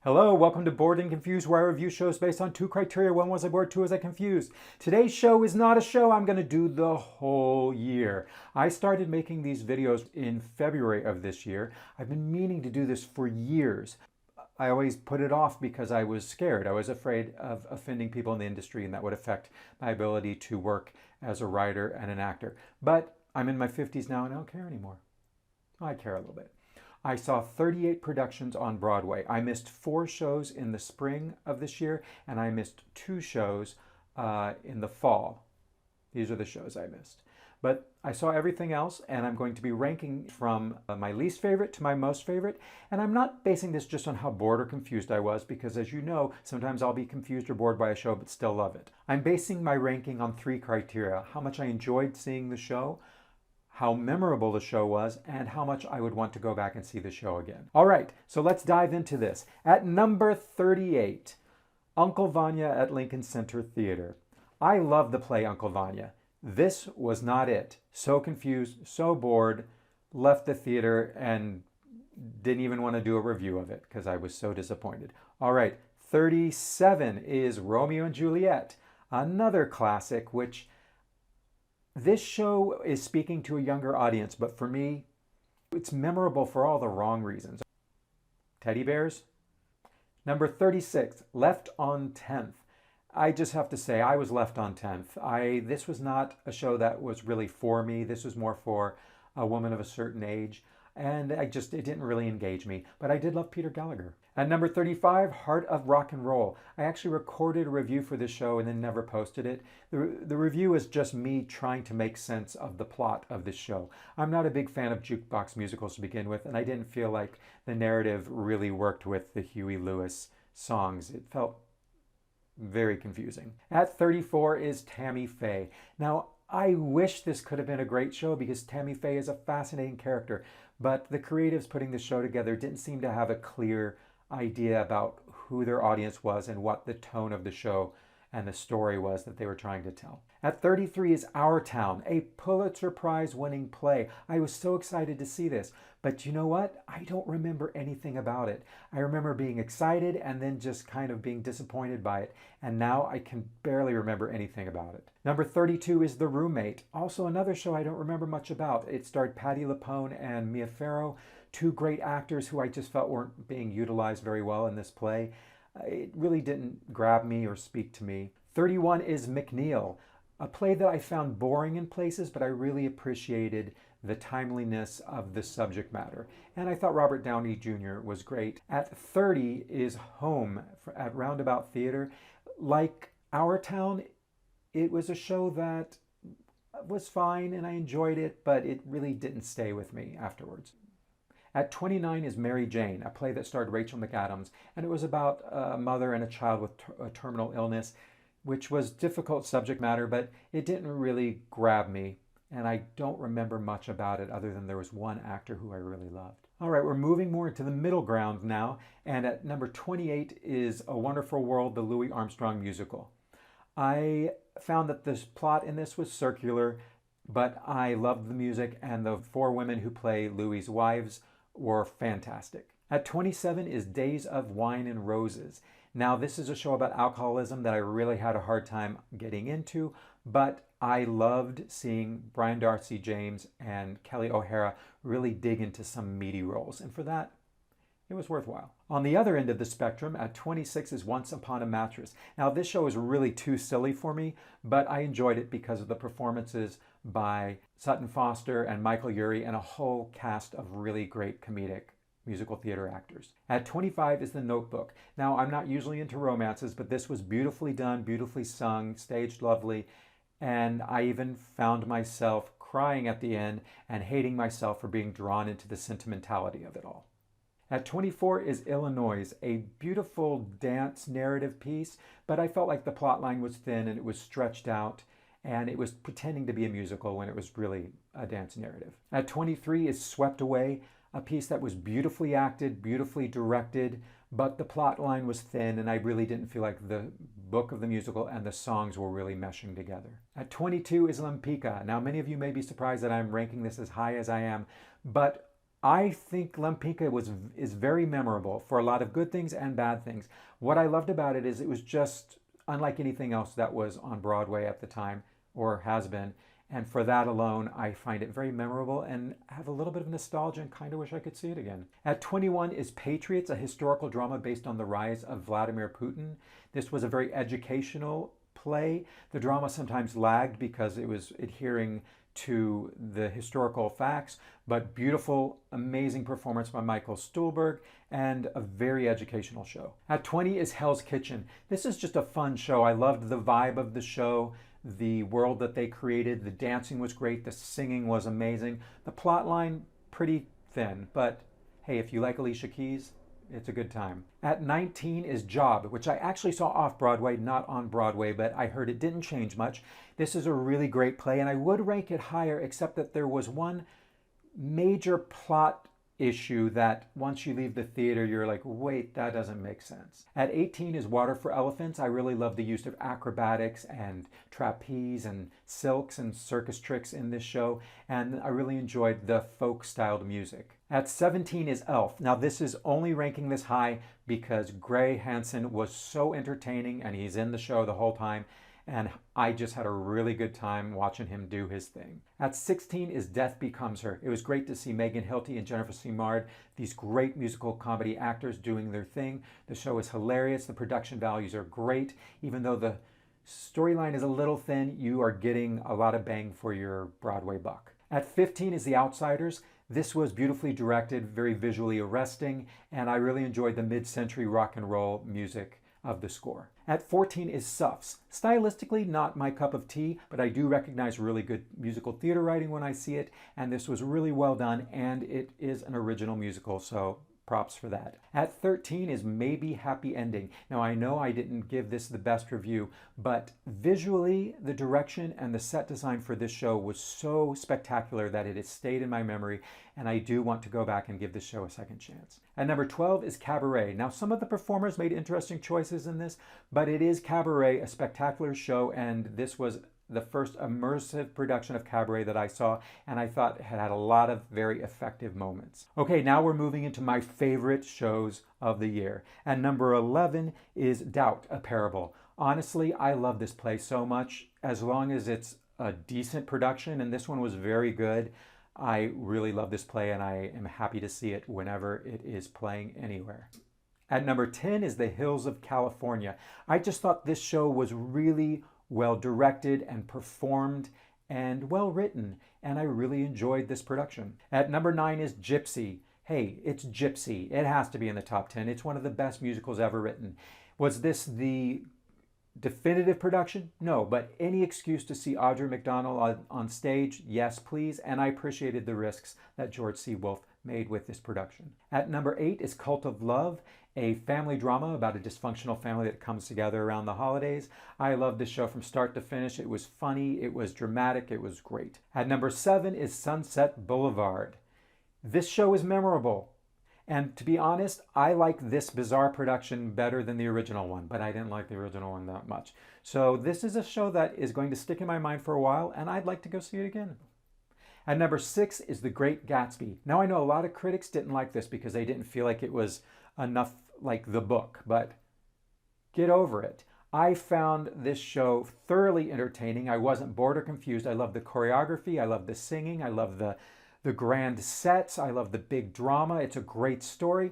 Hello, welcome to Bored and Confused, where I review shows based on two criteria. One, was I bored? Two, was I confused? Today's show is not a show I'm going to do the whole year. I started making these videos in February of this year. I've been meaning to do this for years. I always put it off because I was scared. I was afraid of offending people in the industry, and that would affect my ability to work as a writer and an actor. But I'm in my 50s now and I don't care anymore. I care a little bit. I saw 38 productions on Broadway. I missed 4 shows in the spring of this year, and I missed 2 shows in the fall. These are the shows I missed. But I saw everything else, and I'm going to be ranking from my least favorite to my most favorite. And I'm not basing this just on how bored or confused I was, because as you know, sometimes I'll be confused or bored by a show but still love it. I'm basing my ranking on 3 criteria: how much I enjoyed seeing the show, how memorable the show was, and how much I would want to go back and see the show again. All right, so let's dive into this. At number 38, Uncle Vanya at Lincoln Center Theater. I love the play Uncle Vanya. This was not it. So confused, so bored, left the theater and didn't even want to do a review of it because I was so disappointed. All right, 37 is Romeo and Juliet, another classic, which this show is speaking to a younger audience, but for me, it's memorable for all the wrong reasons. Teddy bears. Number 36, Left on 10th. I just have to say, I was left on 10th. This was not a show that was really for me. This was more for a woman of a certain age, and it didn't really engage me. But I did love Peter Gallagher. At number 35, Heart of Rock and Roll. I actually recorded a review for this show and then never posted it. The review is just me trying to make sense of the plot of this show. I'm not a big fan of jukebox musicals to begin with, and I didn't feel like the narrative really worked with the Huey Lewis songs. It felt very confusing. At 34 is Tammy Faye. Now, I wish this could have been a great show because Tammy Faye is a fascinating character, but the creatives putting the show together didn't seem to have a clear idea about who their audience was and what the tone of the show and the story was that they were trying to tell. At 33 is Our Town, a Pulitzer Prize winning play. I was so excited to see this, but you know what? I don't remember anything about it. I remember being excited and then just kind of being disappointed by it, and now I can barely remember anything about it. Number 32 is The Roommate, also another show I don't remember much about. It starred Patti LuPone and Mia Farrow, 2 great actors who I just felt weren't being utilized very well in this play. It really didn't grab me or speak to me. 31 is McNeil, a play that I found boring in places, but I really appreciated the timeliness of the subject matter. And I thought Robert Downey Jr. was great. At 30 is Home at Roundabout Theater. Like Our Town, it was a show that was fine and I enjoyed it, but it really didn't stay with me afterwards. At 29 is Mary Jane, a play that starred Rachel McAdams, and it was about a mother and a child with a terminal illness, which was difficult subject matter, but it didn't really grab me, and I don't remember much about it other than there was one actor who I really loved. All right, we're moving more into the middle ground now, and at number 28 is A Wonderful World, the Louis Armstrong musical. I found that the plot in this was circular, but I loved the music, and the 4 women who play Louis' wives were fantastic. At 27 is Days of Wine and Roses. Now, this is a show about alcoholism that I really had a hard time getting into, but I loved seeing Brian Darcy James and Kelly O'Hara really dig into some meaty roles, and for that, it was worthwhile. On the other end of the spectrum, at 26 is Once Upon a Mattress. Now, this show is really too silly for me, but I enjoyed it because of the performances by Sutton Foster and Michael Urie and a whole cast of really great comedic musical theater actors. At 25 is The Notebook. Now, I'm not usually into romances, but this was beautifully done, beautifully sung, staged lovely, and I even found myself crying at the end and hating myself for being drawn into the sentimentality of it all. At 24 is Illinois, a beautiful dance narrative piece, but I felt like the plot line was thin and it was stretched out, and it was pretending to be a musical when it was really a dance narrative. At 23 is Swept Away, a piece that was beautifully acted, beautifully directed, but the plot line was thin and I really didn't feel like the book of the musical and the songs were really meshing together. At 22 is Lempicka. Now, many of you may be surprised that I'm ranking this as high as I am, but I think Lempicka is very memorable for a lot of good things and bad things. What I loved about it is it was just unlike anything else that was on Broadway at the time or has been. And for that alone, I find it very memorable and have a little bit of nostalgia and kind of wish I could see it again. At 21 is Patriots, a historical drama based on the rise of Vladimir Putin. This was a very educational play. The drama sometimes lagged because it was adhering to the historical facts, but beautiful, amazing performance by Michael Stuhlbarg and a very educational show. At 20 is Hell's Kitchen. This is just a fun show. I loved the vibe of the show, the world that they created. The dancing was great. The singing was amazing. The plot line, pretty thin, but hey, if you like Alicia Keys, it's a good time. At 19 is Job, which I actually saw off-Broadway, not on Broadway, but I heard it didn't change much. This is a really great play, and I would rank it higher, except that there was one major plot issue that once you leave the theater, you're like, wait, that doesn't make sense. At 18 is Water for Elephants. I really love the use of acrobatics and trapeze and silks and circus tricks in this show, and I really enjoyed the folk-styled music. At 17 is Elf. Now this is only ranking this high because Gray Hansen was so entertaining and he's in the show the whole time, and I just had a really good time watching him do his thing. At 16 is Death Becomes Her. It was great to see Megan Hilty and Jennifer Simard, these great musical comedy actors doing their thing. The show is hilarious. The production values are great. Even though the storyline is a little thin, you are getting a lot of bang for your Broadway buck. At 15 is The Outsiders. This was beautifully directed, very visually arresting, and I really enjoyed the mid-century rock and roll music of the score. At 14 is Suffs. Stylistically, not my cup of tea, but I do recognize really good musical theater writing when I see it, and this was really well done, and it is an original musical, so props for that. At 13 is Maybe Happy Ending. Now I know I didn't give this the best review, but visually the direction and the set design for this show was so spectacular that it has stayed in my memory, and I do want to go back and give this show a second chance. At number 12 is Cabaret. Now some of the performers made interesting choices in this, but it is Cabaret, a spectacular show, and this was the first immersive production of Cabaret that I saw, and I thought it had a lot of very effective moments. Okay, now we're moving into my favorite shows of the year. And number 11 is Doubt, a Parable. Honestly, I love this play so much. As long as it's a decent production, and this one was very good, I really love this play, and I am happy to see it whenever it is playing anywhere. At number 10 is The Hills of California. I just thought this show was really well directed and performed and well written, and I really enjoyed this production. At number 9 is Gypsy. Hey, it's Gypsy. It has to be in the top 10. It's one of the best musicals ever written. Was this the definitive production? No, but any excuse to see Audra McDonald on stage, yes please, and I appreciated the risks that George C. Wolfe made with this production. At number 8 is Cult of Love, a family drama about a dysfunctional family that comes together around the holidays. I loved this show from start to finish. It was funny, it was dramatic, it was great. At number 7 is Sunset Boulevard. This show is memorable. And to be honest, I like this bizarre production better than the original one, but I didn't like the original one that much. So this is a show that is going to stick in my mind for a while, and I'd like to go see it again. At number 6 is The Great Gatsby. Now I know a lot of critics didn't like this because they didn't feel like it was enough like the book, but get over it. I found this show thoroughly entertaining. I wasn't bored or confused. I love the choreography. I love the singing. I love the grand sets. I love the big drama. It's a great story.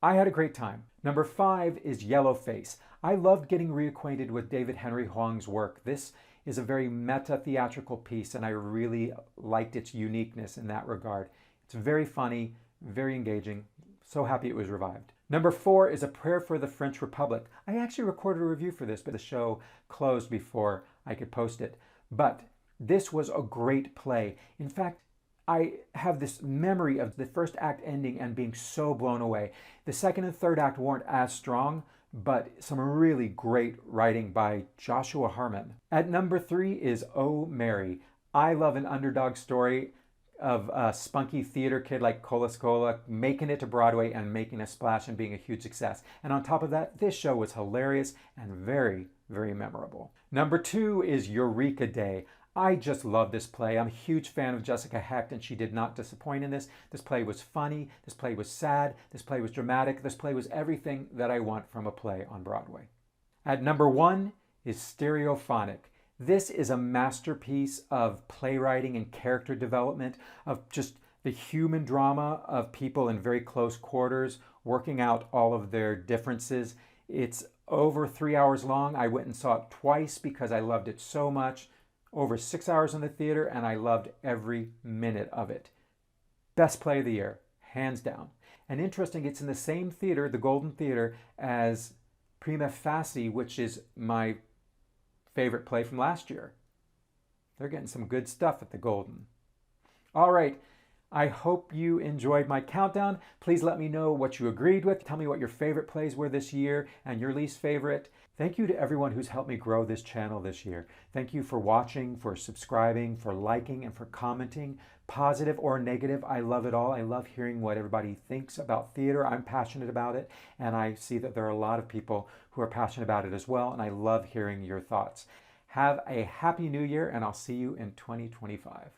I had a great time. Number 5 is Yellowface. I loved getting reacquainted with David Henry Hwang's work. This is a very meta-theatrical piece, and I really liked its uniqueness in that regard. It's very funny, very engaging. So happy it was revived. Number 4 is A Prayer for the French Republic. I actually recorded a review for this, but the show closed before I could post it. But this was a great play. In fact, I have this memory of the first act ending and being so blown away. The second and third act weren't as strong, but some really great writing by Joshua Harmon. At number 3 is Oh Mary. I love an underdog story of a spunky theater kid like Cola Scola making it to Broadway and making a splash and being a huge success. And on top of that, this show was hilarious and very, very memorable. Number 2 is Eureka Day. I just love this play. I'm a huge fan of Jessica Hecht, and she did not disappoint in this. This play was funny, this play was sad, this play was dramatic, this play was everything that I want from a play on Broadway. At number 1 is Stereophonic. This is a masterpiece of playwriting and character development, of just the human drama of people in very close quarters, working out all of their differences. It's over 3 hours long. I went and saw it twice because I loved it so much. Over 6 hours in the theater, and I loved every minute of it. Best play of the year, hands down. And interesting, it's in the same theater, the Golden Theater, as Prima Facie, which is my favorite play from last year. They're getting some good stuff at the Golden. All right, I hope you enjoyed my countdown. Please let me know what you agreed with. Tell me what your favorite plays were this year and your least favorite. Thank you to everyone who's helped me grow this channel this year. Thank you for watching, for subscribing, for liking, and for commenting. Positive or negative, I love it all. I love hearing what everybody thinks about theater. I'm passionate about it, and I see that there are a lot of people who are passionate about it as well, and I love hearing your thoughts. Have a happy new year, and I'll see you in 2025.